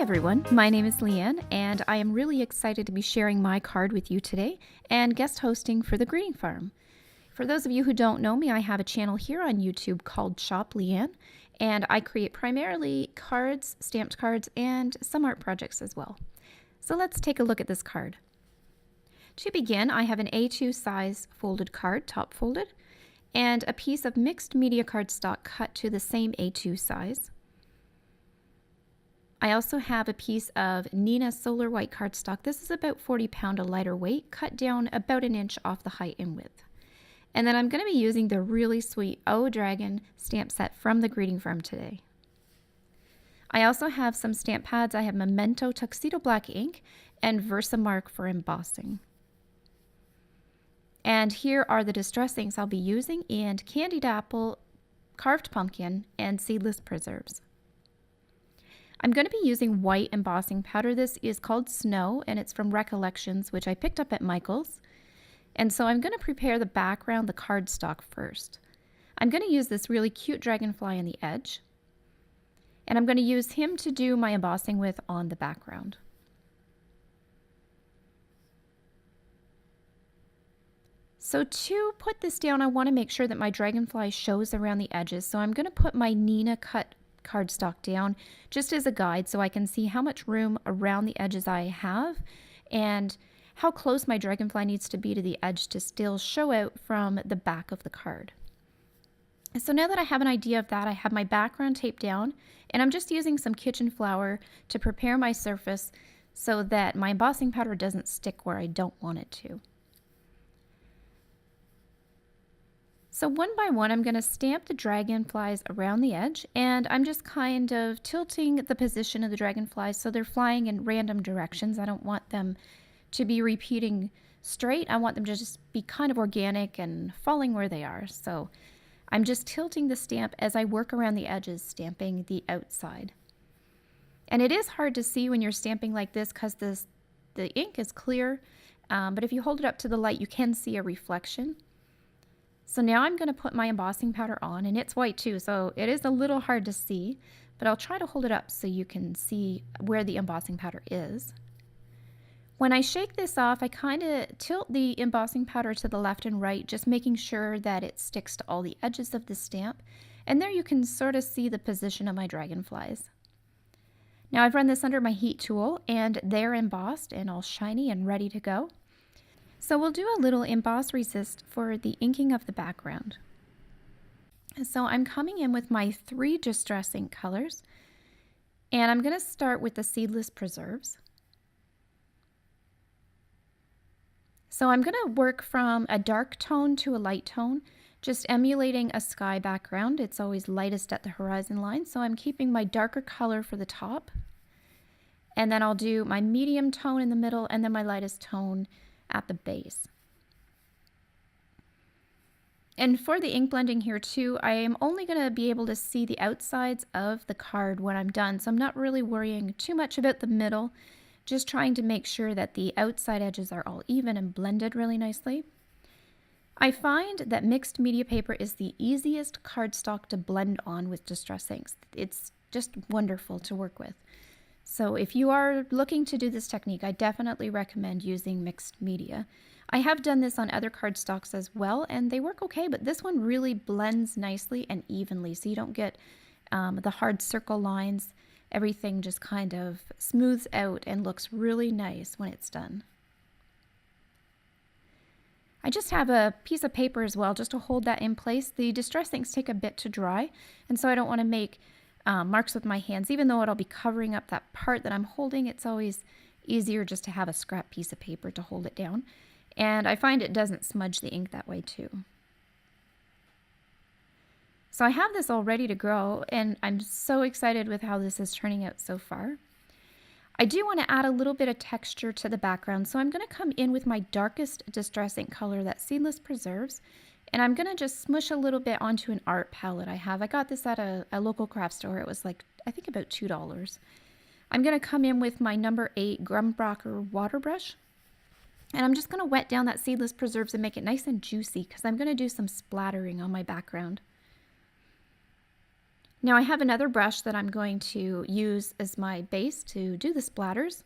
everyone, my name is Leanne and I am really excited to be sharing my card with you today and guest hosting for the Greeting Farm. For those of you who don't know me, I have a channel here on YouTube called Shop Leanne, and I create primarily cards, stamped cards, and some art projects as well. So let's take a look at this card. To begin, I have an A2 size folded card, top folded, and a piece of mixed media cardstock cut to the same A2 size. I also have a piece of Nina Solar White cardstock. This is about 40 pound, a lighter weight, cut down about an inch off the height and width. And then I'm going to be using the really sweet Oh Dragon stamp set from the Greeting Farm today. I also have some stamp pads. I have Memento Tuxedo Black ink and Versamark for embossing. And here are the distress inks I'll be using, and Candied Apple, Carved Pumpkin, and Seedless Preserves. I'm going to be using white embossing powder. This is called Snow, and it's from Recollections, which I picked up at Michael's. And so I'm going to prepare the background, the cardstock first. I'm going to use this really cute dragonfly on the edge, and I'm going to use him to do my embossing with on the background. So to put this down, I want to make sure that my dragonfly shows around the edges. So I'm going to put my Nina cut cardstock down just as a guide so I can see how much room around the edges I have and how close my dragonfly needs to be to the edge to still show out from the back of the card. So now that I have an idea of that, I have my background taped down, and I'm just using some kitchen flour to prepare my surface so that my embossing powder doesn't stick where I don't want it to. So one by one, I'm going to stamp the dragonflies around the edge, and I'm just kind of tilting the position of the dragonflies so they're flying in random directions. I don't want them to be repeating straight. I want them to just be kind of organic and falling where they are. So I'm just tilting the stamp as I work around the edges, stamping the outside. And it is hard to see when you're stamping like this because the ink is clear, but if you hold it up to the light, you can see a reflection. So now I'm going to put my embossing powder on, and it's white too, so it is a little hard to see, but I'll try to hold it up so you can see where the embossing powder is. When I shake this off, I kind of tilt the embossing powder to the left and right, just making sure that it sticks to all the edges of the stamp, and there you can sort of see the position of my dragonflies. Now I've run this under my heat tool, and they're embossed and all shiny and ready to go. So we'll do a little emboss resist for the inking of the background. So I'm coming in with my 3 distress ink colors, and I'm going to start with the Seedless Preserves. So I'm going to work from a dark tone to a light tone, just emulating a sky background. It's always lightest at the horizon line, so I'm keeping my darker color for the top, and then I'll do my medium tone in the middle, and then my lightest tone at the base. And for the ink blending here too, I am only going to be able to see the outsides of the card when I'm done, so I'm not really worrying too much about the middle, just trying to make sure that the outside edges are all even and blended really nicely. I find that mixed media paper is the easiest cardstock to blend on with distress inks. It's just wonderful to work with. So if you are looking to do this technique, I definitely recommend using mixed media. I have done this on other cardstocks as well, and they work okay, but this one really blends nicely and evenly, so you don't get the hard circle lines. Everything just kind of smooths out and looks really nice when it's done. I just have a piece of paper as well just to hold that in place. The distress inks take a bit to dry, and so I don't want to make marks with my hands. Even though it'll be covering up that part that I'm holding, it's always easier just to have a scrap piece of paper to hold it down. And I find it doesn't smudge the ink that way too. So I have this all ready to go, and I'm so excited with how this is turning out so far. I do want to add a little bit of texture to the background, so I'm going to come in with my darkest distress ink color, that Seedless Preserves, and I'm going to just smush a little bit onto an art palette I have. I got this at a local craft store. It was like, I think about $2. I'm going to come in with my number 8 Grumbracher water brush, and I'm just going to wet down that Seedless Preserves and make it nice and juicy because I'm going to do some splattering on my background. Now I have another brush that I'm going to use as my base to do the splatters.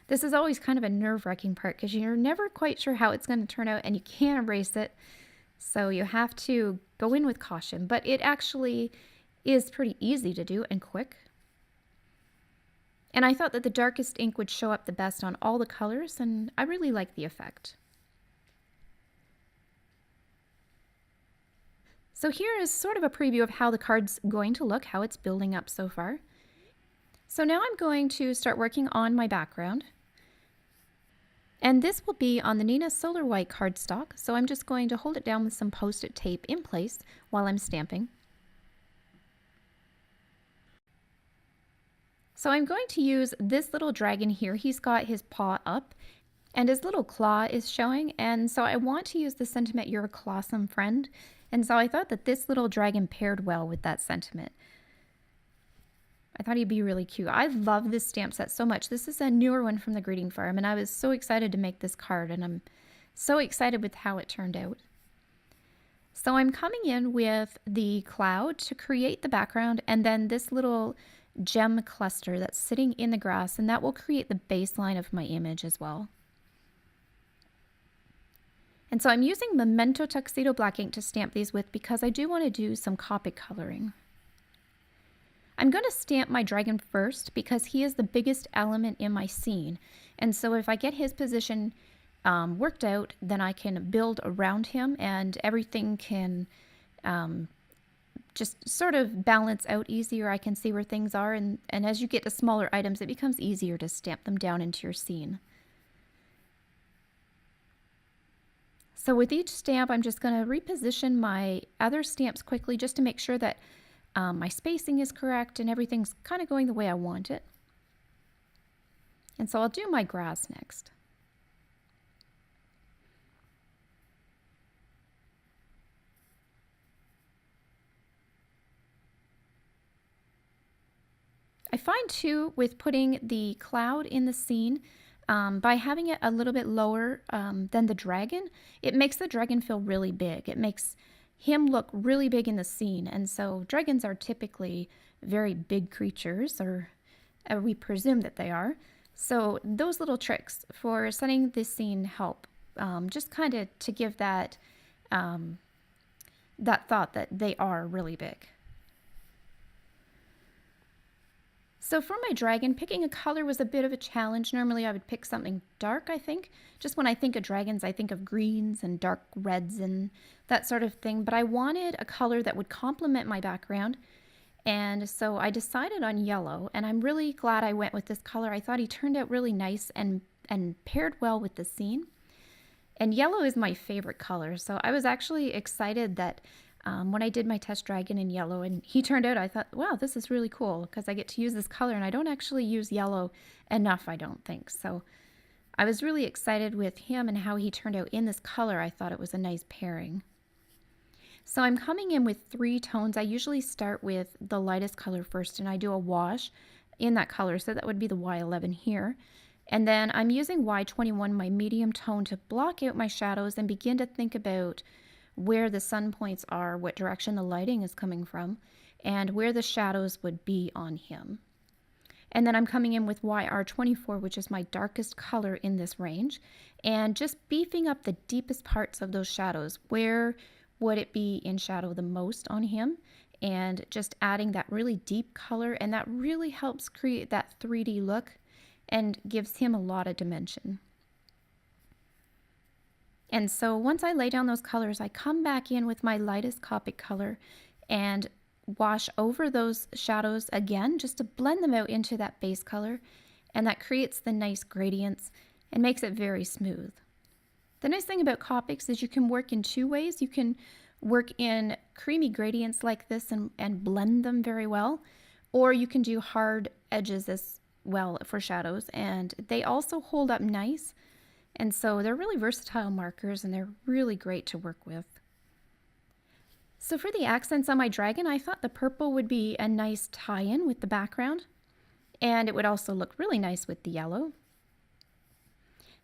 This is always kind of a nerve-wracking part because you're never quite sure how it's going to turn out and you can't erase it. So you have to go in with caution, but it actually is pretty easy to do and quick. And I thought that the darkest ink would show up the best on all the colors, and I really like the effect. So here is sort of a preview of how the card's going to look, how it's building up so far. So now I'm going to start working on my background. And this will be on the Nina Solar White cardstock, so I'm just going to hold it down with some Post-it tape in place while I'm stamping. So I'm going to use this little dragon here. He's got his paw up and his little claw is showing, and so I want to use the sentiment, "You're a clawsome friend," and so I thought that this little dragon paired well with that sentiment. I thought he'd be really cute. I love this stamp set so much. This is a newer one from the Greeting Farm, and I was so excited to make this card, and I'm so excited with how it turned out. So I'm coming in with the cloud to create the background, and then this little gem cluster that's sitting in the grass, and that will create the baseline of my image as well. And so I'm using Memento Tuxedo Black ink to stamp these with because I do want to do some Copic coloring. I'm going to stamp my dragon first because he is the biggest element in my scene. And so if I get his position worked out, then I can build around him and everything can just sort of balance out easier. I can see where things are. And as you get to smaller items, it becomes easier to stamp them down into your scene. So with each stamp, I'm just going to reposition my other stamps quickly just to make sure that my spacing is correct and everything's kind of going the way I want it. And so I'll do my grass next. I find too with putting the cloud in the scene, by having it a little bit lower than the dragon, it makes the dragon feel really big. It makes him look really big in the scene. And so dragons are typically very big creatures, or we presume that they are. So those little tricks for setting this scene help, just kind of to give that, that thought that they are really big. So for my dragon, picking a color was a bit of a challenge. Normally I would pick something dark, I think. Just when I think of dragons, I think of greens and dark reds and that sort of thing. But I wanted a color that would complement my background. And so I decided on yellow, and I'm really glad I went with this color. I thought he turned out really nice and paired well with the scene. And yellow is my favorite color. So I was actually excited that when I did my test dragon in yellow and he turned out, I thought, wow, this is really cool because I get to use this color, and I don't actually use yellow enough, I don't think. So I was really excited with him and how he turned out in this color. I thought it was a nice pairing. So I'm coming in with 3 tones. I usually start with the lightest color first, and I do a wash in that color. So that would be the Y11 here. And then I'm using Y21, my medium tone, to block out my shadows and begin to think about where the sun points are, what direction the lighting is coming from, and where the shadows would be on him. And then I'm coming in with YR24, which is my darkest color in this range, and just beefing up the deepest parts of those shadows. Where would it be in shadow the most on him? And just adding that really deep color, and that really helps create that 3D look and gives him a lot of dimension. And so once I lay down those colors, I come back in with my lightest Copic color and wash over those shadows again, just to blend them out into that base color. And that creates the nice gradients and makes it very smooth. The nice thing about Copics is you can work in 2 ways. You can work in creamy gradients like this and blend them very well, or you can do hard edges as well for shadows, and they also hold up nice. And so they're really versatile markers, and they're really great to work with. So for the accents on my dragon, I thought the purple would be a nice tie-in with the background, and it would also look really nice with the yellow.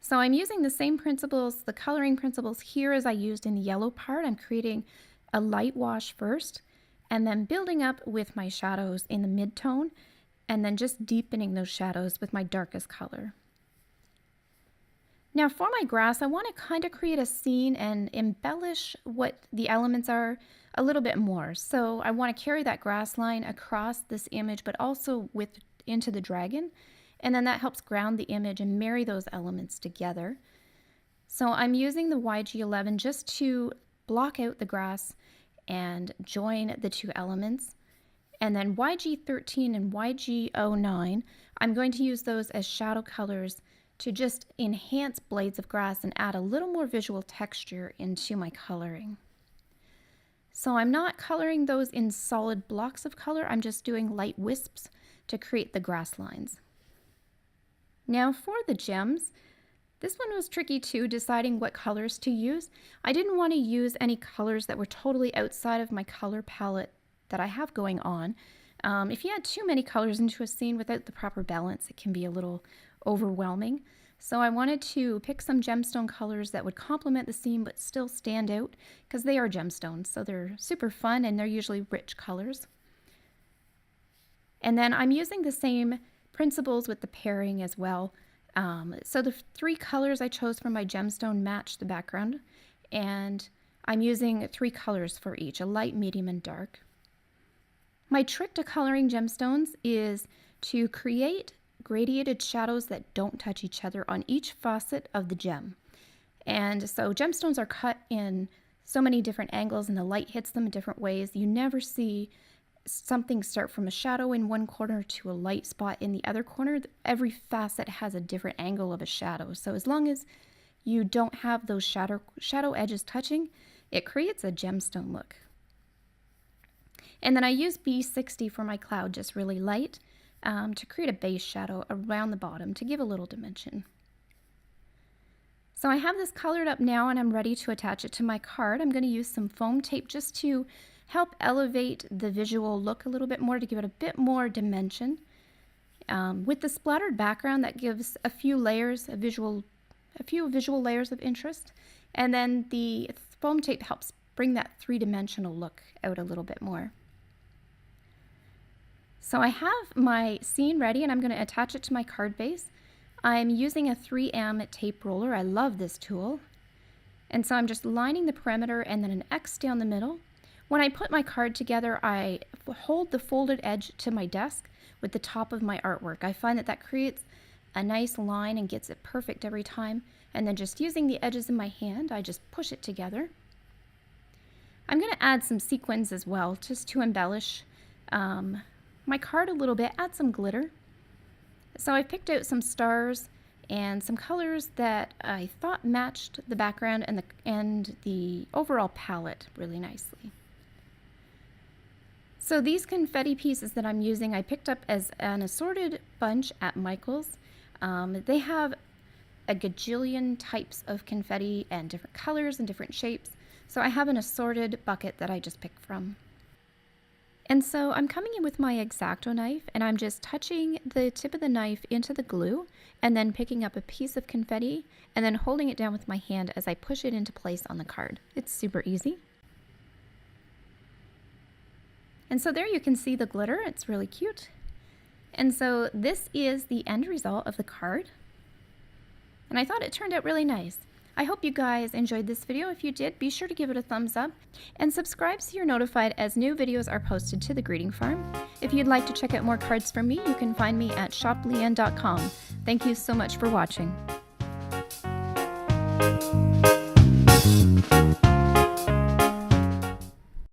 So I'm using the same principles, the coloring principles here, as I used in the yellow part. I'm creating a light wash first, and then building up with my shadows in the mid-tone, and then just deepening those shadows with my darkest color. Now for my grass, I want to kind of create a scene and embellish what the elements are a little bit more. So I want to carry that grass line across this image, but also into the dragon. And then that helps ground the image and marry those elements together. So I'm using the YG11 just to block out the grass and join the two elements. And then YG13 and YG09, I'm going to use those as shadow colors to just enhance blades of grass and add a little more visual texture into my coloring. So I'm not coloring those in solid blocks of color, I'm just doing light wisps to create the grass lines. Now for the gems, this one was tricky too, deciding what colors to use. I didn't want to use any colors that were totally outside of my color palette that I have going on. If you add too many colors into a scene without the proper balance, it can be a little overwhelming. So I wanted to pick some gemstone colors that would complement the scene but still stand out, because they are gemstones, so they're super fun and they're usually rich colors. And then I'm using the same principles with the pairing as well. So the three colors I chose for my gemstone match the background, and I'm using three colors for each, a light, medium, and dark. My trick to coloring gemstones is to create gradiated shadows that don't touch each other on each facet of the gem. And so gemstones are cut in so many different angles and the light hits them in different ways. You never see something start from a shadow in one corner to a light spot in the other corner. Every facet has a different angle of a shadow. So as long as you don't have those shadow edges touching, it creates a gemstone look. And then I use B60 for my cloud, just really light, to create a base shadow around the bottom to give a little dimension. So I have this colored up now and I'm ready to attach it to my card. I'm going to use some foam tape just to help elevate the visual look a little bit more, to give it a bit more dimension. With the splattered background, that gives a few visual layers of interest, and then the foam tape helps bring that three-dimensional look out a little bit more. So I have my scene ready and I'm going to attach it to my card base. I'm using a 3M tape roller. I love this tool. And so I'm just lining the perimeter and then an X down the middle. When I put my card together, I hold the folded edge to my desk with the top of my artwork. I find that creates a nice line and gets it perfect every time. And then just using the edges in my hand, I just push it together. I'm going to add some sequins as well, just to embellish my card a little bit, add some glitter. So I picked out some stars and some colors that I thought matched the background and the overall palette really nicely. So these confetti pieces that I'm using, I picked up as an assorted bunch at Michael's. They have a gajillion types of confetti and different colors and different shapes. So I have an assorted bucket that I just picked from. And so I'm coming in with my X-Acto knife and I'm just touching the tip of the knife into the glue and then picking up a piece of confetti and then holding it down with my hand as I push it into place on the card. It's super easy. And so there you can see the glitter. It's really cute. And so this is the end result of the card. And I thought it turned out really nice. I hope you guys enjoyed this video. If you did, be sure to give it a thumbs up and subscribe so you're notified as new videos are posted to the Greeting Farm. If you'd like to check out more cards from me, you can find me at shopleanne.com. Thank you so much for watching.